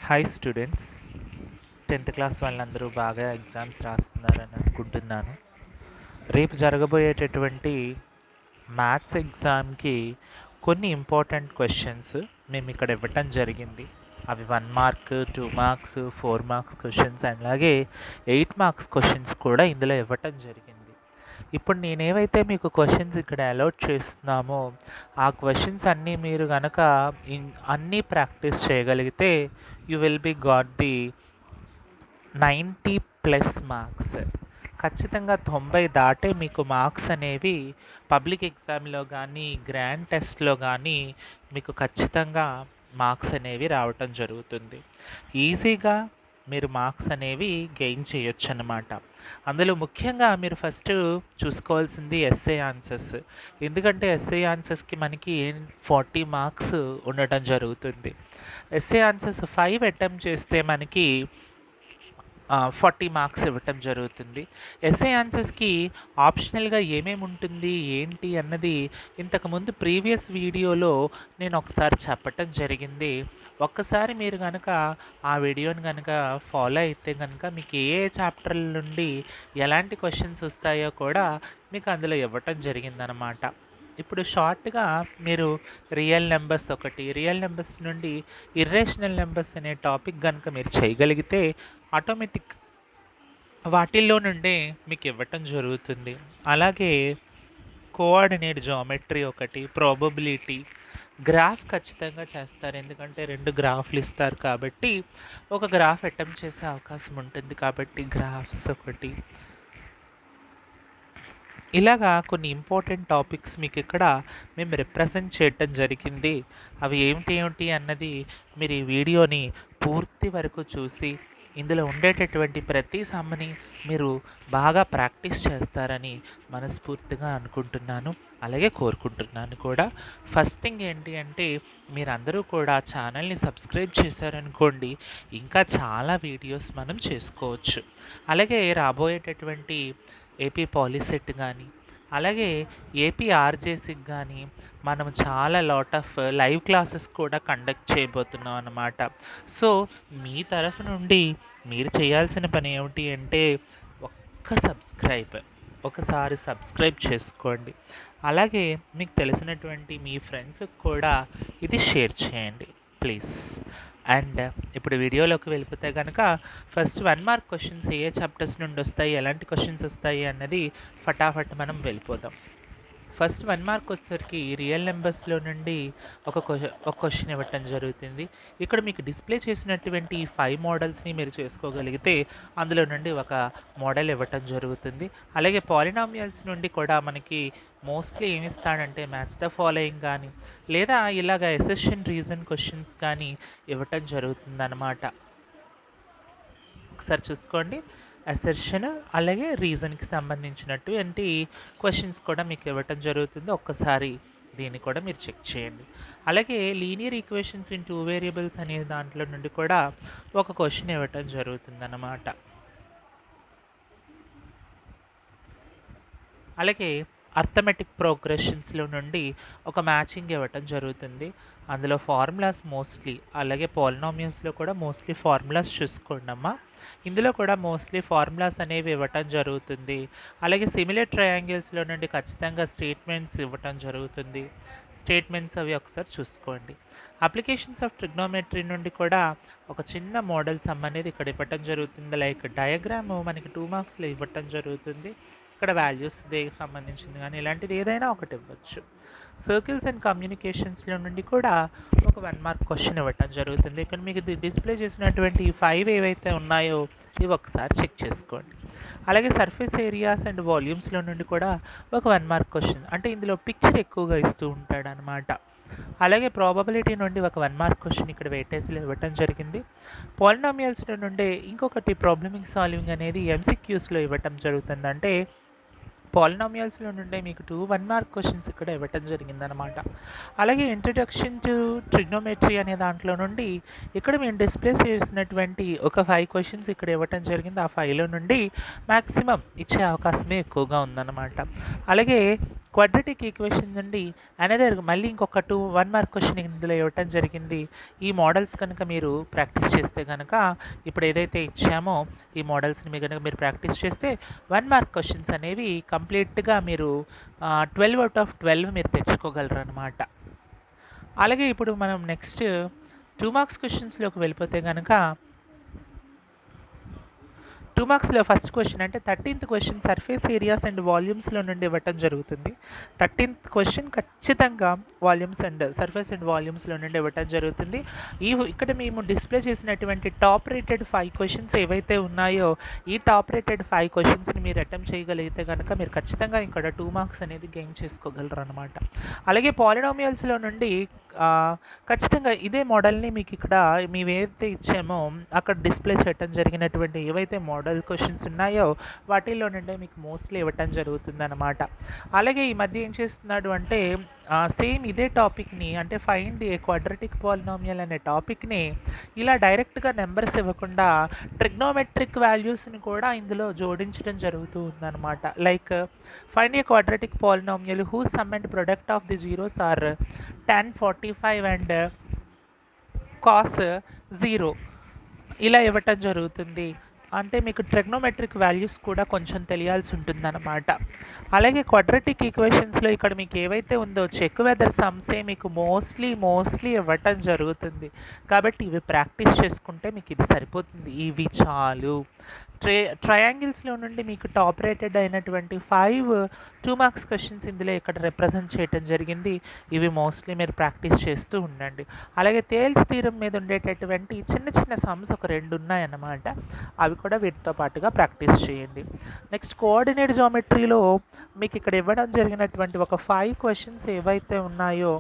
Hi students, 10th class వాళ్ళందరూ బాగా exams రాస్తున్నారని అనుకుంటున్నాను. రేపు జరగబోయేటటువంటి మ్యాథ్స్ ఎగ్జామ్కి కొన్ని ఇంపార్టెంట్ క్వశ్చన్స్ మేము ఇక్కడ ఇవ్వటం జరిగింది. అవి 1 mark, 2 marks, 4 marks questions and అలాగే 8 మార్క్స్ క్వశ్చన్స్ కూడా ఇందులో ఇవ్వటం జరిగింది. ఇప్పుడు నేనేవైతే మీకు క్వశ్చన్స్ ఇక్కడ అలౌట్ చేస్తున్నామో ఆ క్వశ్చన్స్ అన్నీ మీరు కనుక అన్నీ ప్రాక్టీస్ చేయగలిగితే you will be got the 90+ marks. ఖచ్చితంగా 90 దాటే మీకు మార్క్స్ అనేవి పబ్లిక్ ఎగ్జామ్లో కానీ గ్రాండ్ టెస్ట్లో కానీ మీకు ఖచ్చితంగా మార్క్స్ అనేవి రావటం జరుగుతుంది. ఈజీగా మీరు మార్క్స్ అనేవి గెయిన్ చేయొచ్చు అన్నమాట. అందులో ముఖ్యంగా మీరు ఫస్ట్ చూసుకోవాల్సింది ఎస్ఏ ఆన్సర్స్. ఎందుకంటే ఎస్ఏ ఆన్సర్స్కి మనకి 40 మార్క్స్ ఉండటం జరుగుతుంది. ఎస్ఏ ఆన్సర్స్ 5 అటెంప్ట్ చేస్తే మనకి 40 మార్క్స్ ఇవ్వటం జరుగుతుంది. ఎస్ఏ ఆన్సర్స్కి ఆప్షనల్గా ఏమేమి ఉంటుంది ఏంటి అన్నది ఇంతకుముందు ప్రీవియస్ వీడియోలో నేను ఒకసారి చెప్పటం జరిగింది. ఒక్కసారి మీరు కనుక ఆ వీడియోని కనుక ఫాలో అయితే కనుక మీకు ఏ చాప్టర్ల నుండి ఎలాంటి క్వశ్చన్స్ వస్తాయో కూడా మీకు అందులో ఇవ్వటం జరిగిందనమాట. ఇప్పుడు షార్ట్గా మీరు రియల్ నెంబర్స్ నుండి ఇర్రేషనల్ నెంబర్స్ అనే టాపిక్ కనుక మీరు చేయగలిగితే ఆటోమేటిక్ వాటిల్లో నుండే మీకు ఇవ్వటం జరుగుతుంది. అలాగే కోఆర్డినేట్ జామెట్రీ ఒకటి, ప్రాబబిలిటీ, గ్రాఫ్ ఖచ్చితంగా చేస్తారు. ఎందుకంటే 2 గ్రాఫ్లు ఇస్తారు కాబట్టి ఒక గ్రాఫ్ అటెంప్ట్ చేసే అవకాశం ఉంటుంది కాబట్టి గ్రాఫ్స్ ఒకటి. ఇలాగా కొన్ని ఇంపార్టెంట్ టాపిక్స్ మీకు ఇక్కడ మేము రిప్రజెంట్ చేయటం జరిగింది. అవి ఏమిటి అన్నది మీరు ఈ వీడియోని పూర్తి వరకు చూసి ఇందులో ఉండేటటువంటి ప్రతి సమ్మని మీరు బాగా ప్రాక్టీస్ చేస్తారని మనస్ఫూర్తిగా అనుకుంటున్నాను, అలాగే కోరుకుంటున్నాను కూడా. ఫస్ట్ థింగ్ ఏంటి అంటే మీరందరూ కూడా ఛానల్ని సబ్స్క్రైబ్ చేశారనుకోండి, ఇంకా చాలా వీడియోస్ మనం చేసుకోవచ్చు. అలాగే రాబోయేటటువంటి ఏపీ పాలిసెట్ కానీ అలాగే ఏపీ ఆర్జేసీకి కానీ మనం చాలా లాట్ ఆఫ్ లైవ్ క్లాసెస్ కూడా కండక్ట్ చేయబోతున్నాం అన్నమాట. సో మీ తరఫు నుండి మీరు చేయాల్సిన పని ఏమిటి అంటే ఒకసారి సబ్స్క్రైబ్ చేసుకోండి. అలాగే మీకు తెలిసినటువంటి మీ ఫ్రెండ్స్కి కూడా ఇది షేర్ చేయండి ప్లీజ్. అండ్ ఇప్పుడు వీడియోలోకి వెళ్ళిపోతే కనుక ఫస్ట్ 1 మార్క్ క్వశ్చన్స్ ఏ చాప్టర్స్ నుండి వస్తాయి, ఎలాంటి క్వశ్చన్స్ వస్తాయి అన్నది ఫటాఫట్ మనం వెళ్ళిపోదాం. ఫస్ట్ 1 మార్క్ వచ్చేసరికి రియల్ నెంబర్స్లో నుండి ఒక క్వశ్చన్ ఇవ్వటం జరుగుతుంది. ఇక్కడ మీకు డిస్ప్లే చేసినటువంటి 5 మోడల్స్ని మీరు చేసుకోగలిగితే అందులో నుండి ఒక మోడల్ ఇవ్వటం జరుగుతుంది. అలాగే పాలినామియల్స్ నుండి కూడా మనకి మోస్ట్లీ ఏమి ఇస్తాడంటే మ్యాచ్ ద ఫాలోయింగ్ కానీ లేదా ఇలాగ ఎసెషన్ రీజన్ క్వశ్చన్స్ కానీ ఇవ్వటం జరుగుతుందన్నమాట. ఒకసారి చూసుకోండి, అసెర్షన్ అలాగే రీజన్కి సంబంధించినట్టు ఏంటి క్వశ్చన్స్ కూడా మీకు ఇవ్వటం జరుగుతుంది. ఒక్కసారి దీన్ని కూడా మీరు చెక్ చేయండి. అలాగే లీనియర్ ఈక్వేషన్స్ ఇన్ 2 వేరియబుల్స్ అనే దాంట్లో నుండి కూడా ఒక క్వశ్చన్ ఇవ్వటం జరుగుతుందన్నమాట. అలాగే అర్థమెటిక్ ప్రోగ్రెషన్స్లో నుండి ఒక మ్యాచింగ్ ఇవ్వటం జరుగుతుంది. అందులో ఫార్ములాస్ మోస్ట్లీ, అలాగే పాలినామియల్స్లో కూడా మోస్ట్లీ ఫార్ములాస్ చూసుకోండి అమ్మా. ఇందులో కూడా మోస్ట్లీ ఫార్ములాస్ అనేవి ఇవ్వటం జరుగుతుంది. అలాగే సిమిలర్ ట్రయాంగిల్స్లో నుండి ఖచ్చితంగా స్టేట్మెంట్స్ ఇవ్వటం జరుగుతుంది. స్టేట్మెంట్స్ అవి ఒకసారి చూసుకోండి. అప్లికేషన్స్ ఆఫ్ ట్రిగ్నోమెట్రీ నుండి కూడా ఒక చిన్న మోడల్ సమ్ అనేది ఇక్కడ ఇవ్వటం జరుగుతుంది. లైక్ డయాగ్రామ్ మనకి 2 మార్క్స్లో ఇవ్వటం జరుగుతుంది. ఇక్కడ వాల్యూస్ దేనికి సంబంధించింది కానీ ఇలాంటిది ఏదైనా ఒకటి ఇవ్వచ్చు. సర్కిల్స్ అండ్ కమ్యూనికేషన్స్లో నుండి కూడా ఒక 1 మార్క్ క్వశ్చన్ ఇవ్వటం జరుగుతుంది. ఇక్కడ మీకు డిస్ప్లే చేసినటువంటి 5 ఏవైతే ఉన్నాయో ఇవి ఒకసారి చెక్ చేసుకోండి. అలాగే సర్ఫేస్ ఏరియాస్ అండ్ వాల్యూమ్స్లో నుండి కూడా ఒక 1 మార్క్ క్వశ్చన్, అంటే ఇందులో పిక్చర్ ఎక్కువగా ఇస్తూ ఉంటాడు అనమాట. అలాగే ప్రాబబిలిటీ నుండి ఒక 1 మార్క్ క్వశ్చన్ ఇక్కడ వెయిటేజ్లో ఇవ్వటం జరిగింది. పాలినామియల్స్లో నుండి ఇంకొకటి ప్రాబ్లమింగ్ సాల్వింగ్ అనేది ఎంసీక్యూస్లో ఇవ్వటం జరుగుతుంది. అంటే పాలినామియల్స్లో నుండి మీకు 2 1 మార్క్ క్వశ్చన్స్ ఇక్కడ ఇవ్వటం జరిగిందనమాట. అలాగే ఇంట్రడక్షన్ టు ట్రిగ్నోమెట్రీ అనే దాంట్లో నుండి ఇక్కడ మేము డిస్ప్లే చేసినటువంటి ఒక 5 క్వశ్చన్స్ ఇక్కడ ఇవ్వటం జరిగింది. ఆ 5లో నుండి మ్యాక్సిమం ఇచ్చే అవకాశమే ఎక్కువగా ఉందన్నమాట. అలాగే క్వాడ్రాటిక్ ఈక్వేషన్ నుండి అనదర్ మళ్ళీ ఇంకొక 1 మార్క్ క్వశ్చన్ ఇందులో ఇవ్వటం జరిగింది. ఈ మోడల్స్ కనుక మీరు ప్రాక్టీస్ చేస్తే కనుక ఇప్పుడు ఏదైతే ఇచ్చామో ఈ మోడల్స్ని కనుక మీరు ప్రాక్టీస్ చేస్తే 1 మార్క్ క్వశ్చన్స్ అనేవి కంప్లీట్గా మీరు 12 అవుట్ ఆఫ్ 12 మీరు తెచ్చుకోగలరు అనమాట. అలాగే ఇప్పుడు మనం నెక్స్ట్ 2 మార్క్స్ క్వశ్చన్స్లోకి వెళ్ళిపోతే కనుక 2 మార్క్స్లో ఫస్ట్ క్వశ్చన్ అంటే 13th question surface areas and వాల్యూమ్స్లో నుండి ఇవ్వటం జరుగుతుంది. 13th క్వశ్చన్ ఖచ్చితంగా వాల్యూమ్స్ అండ్ సర్ఫేస్ అండ్ వాల్యూమ్స్లో నుండి ఇవ్వటం జరుగుతుంది. ఇక్కడ మేము డిస్ప్లే చేసినటువంటి టాప్ రేటెడ్ 5 క్వశ్చన్స్ ఏవైతే ఉన్నాయో ఈ టాప్ రేటెడ్ 5 క్వశ్చన్స్ని మీరు అటెంప్ట్ చేయగలిగితే కనుక మీరు ఖచ్చితంగా ఇక్కడ 2 మార్క్స్ అనేది గెయిన్ చేసుకోగలరు అనమాట. అలాగే పాలినామియల్స్లో నుండి ఖచ్చితంగా ఇదే మోడల్ని మీకు ఇక్కడ మేము ఏదైతే ఇచ్చామో అక్కడ డిస్ప్లే చేయటం జరిగినటువంటి ఏవైతే మోడల్ క్వశ్చన్స్ ఉన్నాయో వాటిల్లో నుండే మీకు మోస్ట్లీ ఇవ్వటం జరుగుతుంది అనమాట. అలాగే ఈ మధ్య ఏం చేస్తున్నాడు అంటే సేమ్ ఇదే టాపిక్ని అంటే ఫైండ్ ఏ క్వాడ్రాటిక్ పాలినామియల్ అనే టాపిక్ని ఇలా డైరెక్ట్గా నెంబర్స్ ఇవ్వకుండా ట్రిగ్నోమెట్రిక్ వాల్యూస్ని కూడా ఇందులో జోడించడం జరుగుతూ ఉందన్నమాట. Like find a quadratic polynomial whose sum and product of the zeros are tan 45 and cos 0 ఇలా ఇవ్వటం జరుగుతుంది. అంటే మీకు ట్రిగ్నోమెట్రిక్ వాల్యూస్ కూడా కొంచెం తెలియాల్సి ఉంటుందన్నమాట. అలాగే క్వాడ్రాటిక్ ఈక్వేషన్స్లో ఇక్కడ మీకు ఏవైతే ఉందో చెక్ వెదర్ సమ్సే మీకు మోస్ట్లీ ఇవ్వటం జరుగుతుంది. కాబట్టి ఇవి ప్రాక్టీస్ చేసుకుంటే మీకు ఇది సరిపోతుంది, ఇవి చాలు. ట్రయాంగిల్స్లో నుండి మీకు టాప్ రేటెడ్ అయినటువంటి 5 2 మార్క్స్ క్వశ్చన్స్ ఇందులో ఇక్కడ రిప్రజెంట్ చేయడం జరిగింది. ఇవి మోస్ట్లీ మీరు ప్రాక్టీస్ చేస్తూ ఉండండి. అలాగే తేల్స్ థీరం మీద ఉండేటటువంటి చిన్న సమ్స్ ఒక 2 ఉన్నాయన్నమాట. అవి కూడా వీటితో పాటుగా ప్రాక్టీస్ చేయండి. నెక్స్ట్ కోఆర్డినేట్ జామెట్రీలో మీకు ఇక్కడ ఇవ్వడం జరిగినటువంటి ఒక 5 క్వశ్చన్స్ ఏవైతే ఉన్నాయో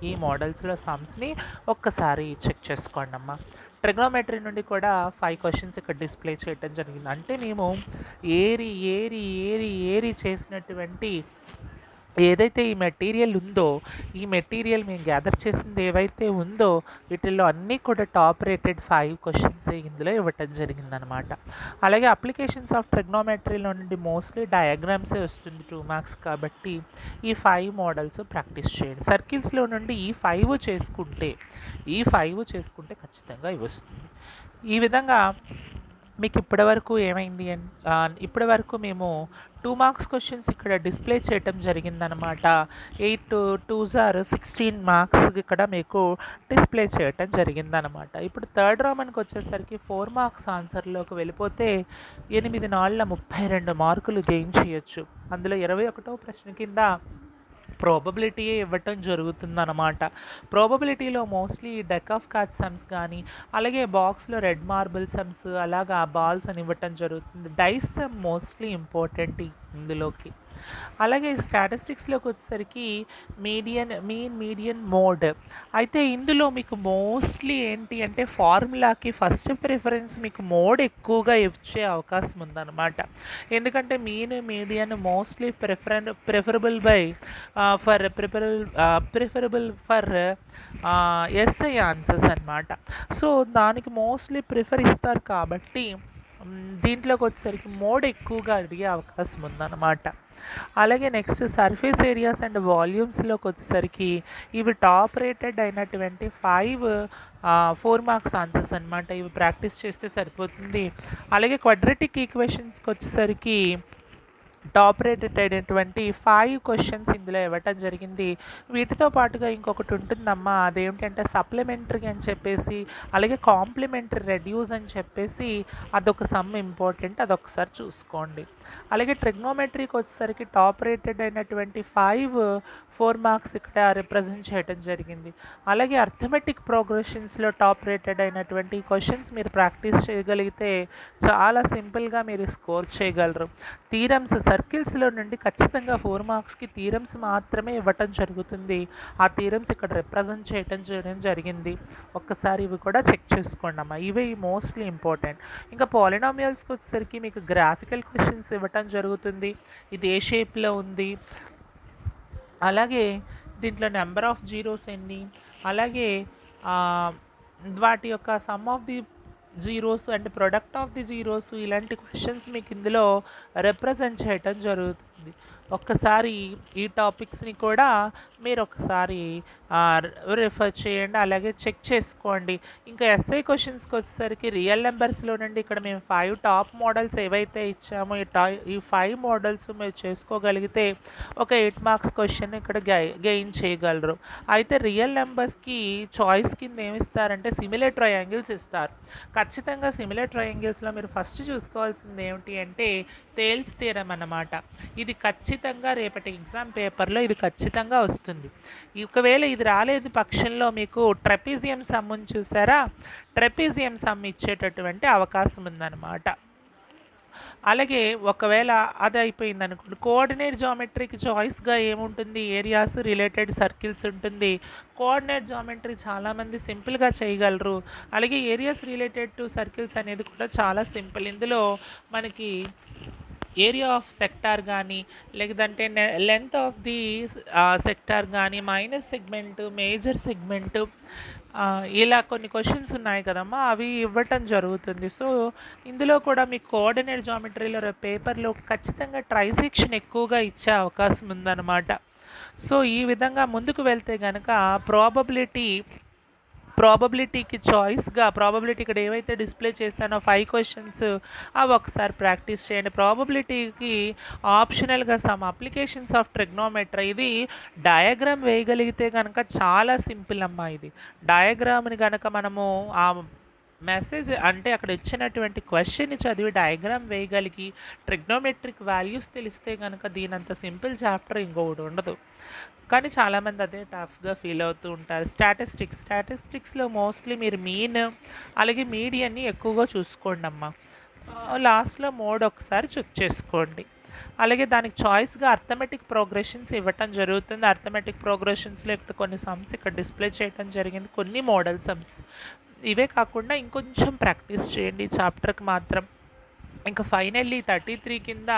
ఈ మోడల్స్లో సమ్స్ని ఒక్కసారి చెక్ చేసుకోండి అమ్మా. ట్రిగ్నోమెట్రీ నుండి కూడా 5 క్వశ్చన్స్ ఇక్కడ డిస్ప్లే చేయడం జరిగింది. అంటే మేము ఏరి చేసినటువంటి ఏదైతే ఈ మెటీరియల్ ఉందో ఈ మెటీరియల్ మేము గ్యాదర్ చేసింది ఏవైతే ఉందో వీటిల్లో అన్నీ కూడా టాప్ రేటెడ్ 5 క్వశ్చన్స్ ఇందులో ఇవ్వటం జరిగిందనమాట. అలాగే అప్లికేషన్స్ ఆఫ్ ట్రిగ్నోమెట్రీలో నుండి మోస్ట్లీ డయాగ్రామ్సే వస్తుంది 2 మార్క్స్ కాబట్టి ఈ 5 మోడల్స్ ప్రాక్టీస్ చేయండి. సర్కిల్స్లో నుండి ఈ 5 చేసుకుంటే ఖచ్చితంగా ఇవి వస్తుంది. ఈ విధంగా మీకు ఇప్పటివరకు ఏమైంది ఇప్పటివరకు మేము 2 మార్క్స్ క్వశ్చన్స్ ఇక్కడ డిస్ప్లే చేయటం జరిగిందనమాట. 8 2s are 16 మార్క్స్ ఇక్కడ మీకు డిస్ప్లే చేయటం జరిగిందనమాట. ఇప్పుడు థర్డ్ రోమన్కి వచ్చేసరికి 4 మార్క్స్ ఆన్సర్లోకి వెళ్ళిపోతే 8 4 32 మార్కులు గెయిన్ చేయొచ్చు. అందులో 21వ ప్రశ్న కింద ప్రాబబిలిటీయే ఇవ్వటం జరుగుతుందన్నమాట. ప్రాబబిలిటీలో mostly deck of card sums కానీ అలాగే బాక్స్లో రెడ్ మార్బుల్ సమ్స్ అలాగా బాల్స్ అని ఇవ్వటం జరుగుతుంది. డైస్ సమ్ మోస్ట్లీ ఇంపార్టెంట్ ఇందులోకి. అలాగే స్టాటిస్టిక్స్లోకి వచ్చేసరికి మీడియన్ మోడ్ అయితే ఇందులో మీకు మోస్ట్లీ ఏంటి అంటే ఫార్ములాకి ఫస్ట్ ప్రిఫరెన్స్ మీకు మోడ్ ఎక్కువగా ఇచ్చే అవకాశం ఉందన్నమాట. ఎందుకంటే median mostly preferable for SI answers అన్నమాట. సో దానికి మోస్ట్లీ ప్రిఫర్ ఇస్తారు కాబట్టి దీంట్లోకి వచ్చేసరికి మోడ్ ఎక్కువగా అడిగే అవకాశం ఉందన్నమాట. అలాగే నెక్స్ట్ సర్ఫేస్ ఏరియాస్ అండ్ వాల్యూమ్స్లోకి వచ్చేసరికి ఇవి టాప్ రేటెడ్ అయినటువంటి 4 మార్క్స్ ఆన్సర్స్ అనమాట. ఇవి ప్రాక్టీస్ చేస్తే సరిపోతుంది. అలాగే క్వాడ్రాటిక్ ఈక్వేషన్స్కి వచ్చేసరికి టాప్ రేటెడ్ అయినటువంటి 5 క్వశ్చన్స్ ఇందులో ఇవ్వటం జరిగింది. వీటితో పాటుగా ఇంకొకటి ఉంటుందమ్మా, అదేమిటంటే సప్లిమెంటరీ అని చెప్పేసి అలాగే కాంప్లిమెంటరీ రెడ్యూస్ అని చెప్పేసి అదొక సమ్ ఇంపార్టెంట్, అదొకసారి చూసుకోండి. అలాగే ట్రిగ్నోమెట్రీకి వచ్చేసరికి టాప్ రేటెడ్ అయినటువంటి 4 మార్క్స్ ఇక్కడ రిప్రజెంట్ చేయడం జరిగింది. అలాగే అర్థమెటిక్ ప్రోగ్రెషన్స్లో టాప్ రేటెడ్ అయినటువంటి క్వశ్చన్స్ మీరు ప్రాక్టీస్ చేయగలిగితే చాలా సింపుల్గా మీరు స్కోర్ చేయగలరు. థీరమ్స్ సర్కిల్స్లో నుండి ఖచ్చితంగా 4 మార్క్స్కి థీరమ్స్ మాత్రమే ఇవ్వటం జరుగుతుంది. ఆ థీరమ్స్ ఇక్కడ రిప్రజెంట్ చేయడం జరిగింది. ఒక్కసారి ఇవి కూడా చెక్ చేసుకోండి అమ్మా. ఇవి మోస్ట్లీ ఇంపార్టెంట్. ఇంకా పాలినామియల్స్కి వచ్చేసరికి మీకు గ్రాఫికల్ క్వశ్చన్స్ ఇవ్వటం జరుగుతుంది. ఇది ఏ షేప్లో ఉంది, అలాగే దీంట్లో నెంబర్ ఆఫ్ జీరోస్ ఎన్ని, అలాగే వాటి యొక్క some of the zeros and product of the zeros, ఇలాంటి క్వశ్చన్స్ మీకు ఇందులో రిప్రజెంట్ చేయటం జరుగుతుంది. ఒక్కసారి ఈ టాపిక్స్ని కూడా మీరు ఒకసారి రిఫర్ చేయండి, అలాగే చెక్ చేసుకోండి. ఇంకా ఎస్ఐ క్వశ్చన్స్కి వచ్చేసరికి రియల్ నెంబర్స్లో నుండి ఇక్కడ మేము 5 టాప్ మోడల్స్ ఏవైతే ఇచ్చామో ఈ 5 మోడల్స్ మీరు చేసుకోగలిగితే ఒక 8 మార్క్స్ క్వశ్చన్ ఇక్కడ గెయిన్ చేయగలరు. అయితే రియల్ నెంబర్స్కి చాయిస్ కింద ఏమి ఇస్తారంటే సిమిలర్ ట్రయాంగిల్స్ ఇస్తారు. ఖచ్చితంగా సిమిలర్ ట్రయాంగిల్స్లో మీరు ఫస్ట్ చూసుకోవాల్సింది ఏమిటి అంటే తేల్స్ థియరం అన్నమాట. ఇది ఖచ్చితంగా రేపటి ఎగ్జామ్ పేపర్లో ఇది ఖచ్చితంగా వస్తుంది. ఒకవేళ ఇది రాలేదు పక్షంలో మీకు ట్రెపీజియం సమ్ముని చూసారా, ట్రెపీజియం సమ్ ఇచ్చేటటువంటి అవకాశం ఉందన్నమాట. అలాగే ఒకవేళ అది అయిపోయింది అనుకోండి, కోఆర్డినేట్ జామెట్రీకి చాయిస్గా ఏముంటుంది, ఏరియాస్ రిలేటెడ్ సర్కిల్స్ ఉంటుంది. కోఆర్డినేట్ జామెట్రీ చాలామంది సింపుల్గా చేయగలరు. అలాగే ఏరియాస్ రిలేటెడ్ టు సర్కిల్స్ అనేది కూడా చాలా సింపుల్. ఇందులో మనకి ఏరియా ఆఫ్ సెక్టార్ కానీ, లేదంటే లెంత్ ఆఫ్ ది సెక్టార్ కానీ, మైనర్ సెగ్మెంట్, మేజర్ సెగ్మెంట్, ఇలా కొన్ని క్వశ్చన్స్ ఉన్నాయి కదమ్మా, అవి ఇవ్వటం జరుగుతుంది. సో ఇందులో కూడా మీకు కోఆర్డినేట్ జామెట్రీలో పేపర్లో ఖచ్చితంగా ట్రైసెక్షన్ ఎక్కువగా ఇచ్చే అవకాశం ఉందన్నమాట. సో ఈ విధంగా ముందుకు వెళ్తే కనుక ప్రాబబిలిటీకి చాయిస్గా ప్రాబబిలిటీ ఇక్కడ ఏవైతే డిస్ప్లే చేశానో 5 క్వశ్చన్స్ అవి ఒకసారి ప్రాక్టీస్ చేయండి. ప్రాబబిలిటీకి ఆప్షనల్గా సమ్ అప్లికేషన్స్ ఆఫ్ ట్రిగ్నోమెట్రీ, ఇది డయాగ్రామ్ వేయగలిగితే కనుక చాలా సింపుల్ అమ్మా. ఇది డయాగ్రామ్ని కనుక మనము ఆ మెసేజ్ అంటే అక్కడ ఇచ్చినటువంటి క్వశ్చన్ని చదివి డయాగ్రామ్ వేయగలిగి ట్రిగ్నోమెట్రిక్ వాల్యూస్ తెలిస్తే కనుక దీనంత సింపుల్ చాప్టర్ ఇంకొకటి ఉండదు. కానీ చాలామంది అదే టఫ్గా ఫీల్ అవుతూ ఉంటారు. స్టాటిస్టిక్స్లో మోస్ట్లీ మీరు మీన్ అలాగే మీడియన్ని ఎక్కువగా చూసుకోండి అమ్మా. లాస్ట్లో మోడ్ ఒకసారి చెక్ చేసుకోండి. అలాగే దానికి చాయిస్గా అర్థమెటిక్ ప్రోగ్రెషన్స్ ఇవ్వటం జరుగుతుంది. అర్థమెటిక్ ప్రోగ్రెషన్స్లో ఇక్కడ కొన్ని సమ్స్ ఇక్కడ డిస్ప్లే చేయడం జరిగింది, కొన్ని మోడల్ సమ్స్. ఇవే కాకుండా ఇంకొంచెం ప్రాక్టీస్ చేయండి ఈ చాప్టర్కి మాత్రం. ఇంకా ఫైనల్లీ 33 కింద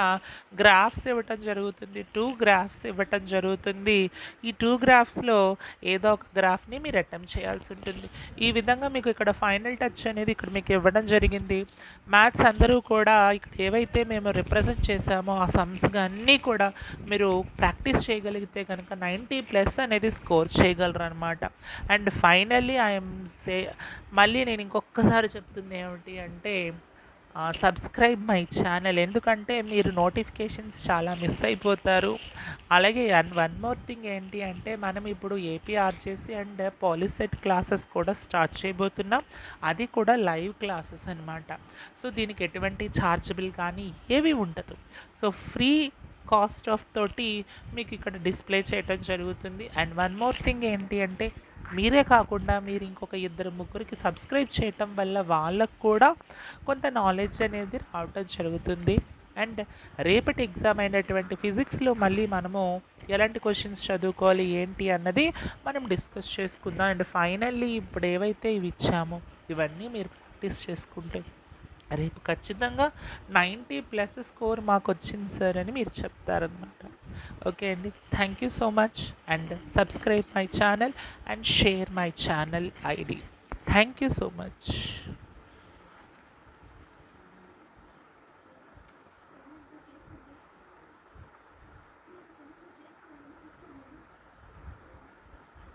గ్రాఫ్స్ ఇవ్వటం జరుగుతుంది, 2 గ్రాఫ్స్ ఇవ్వటం జరుగుతుంది. ఈ 2 గ్రాఫ్స్లో ఏదో ఒక గ్రాఫ్ని మీరు అటెంప్ట్ చేయాల్సి ఉంటుంది. ఈ విధంగా మీకు ఇక్కడ ఫైనల్ టచ్ అనేది ఇక్కడ మీకు ఇవ్వడం జరిగింది. మ్యాథ్స్ అందరూ కూడా ఇక్కడ ఏవైతే మేము రిప్రజెంట్ చేసామో ఆ సమ్స్గా అన్నీ కూడా మీరు ప్రాక్టీస్ చేయగలిగితే కనుక 90+ అనేది స్కోర్ చేయగలరు అనమాట. అండ్ ఫైనల్లీ మళ్ళీ నేను ఇంకొకసారి చెప్తుంది ఏమిటి అంటే సబ్స్క్రైబ్ మై ఛానల్, ఎందుకంటే మీరు నోటిఫికేషన్స్ చాలా మిస్ అయిపోతారు. అలాగే వన్ మోర్ థింగ్ ఏంటి అంటే మనం ఇప్పుడు ఏపీఆర్జేసీ అండ్ పాలిసెట్ క్లాసెస్ కూడా స్టార్ట్ చేయబోతున్నాం. అది కూడా లైవ్ క్లాసెస్ అనమాట. సో దీనికి ఎటువంటి ఛార్జబుల్ కానీ ఏవి ఉండదు. సో ఫ్రీ కాస్ట్ ఆఫ్ తోటి మీకు ఇక్కడ డిస్ప్లే చేయడం జరుగుతుంది. అండ్ వన్ మోర్ థింగ్ ఏంటి అంటే మీరే కాకుండా మీరు ఇంకొక 2-3కి సబ్స్క్రైబ్ చేయటం వల్ల వాళ్ళకు కూడా కొంత నాలెడ్జ్ అనేది రావటం జరుగుతుంది. అండ్ రేపటి ఎగ్జామ్ అయినటువంటి ఫిజిక్స్లో మళ్ళీ మనము ఎలాంటి క్వశ్చన్స్ చదువుకోవాలి ఏంటి అన్నది మనం డిస్కస్ చేసుకుందాం. అండ్ ఫైనల్లీ ఇప్పుడు ఏవైతే ఇవి ఇచ్చామో ఇవన్నీ మీరు ప్రాక్టీస్ చేసుకుంటే రేపు ఖచ్చితంగా 90+ స్కోర్ మాకు వచ్చింది సార్ అని మీరు చెప్తారనమాట. ఓకే అండి, thank you so much. And subscribe my channel and share my channel ID. Thank you so much.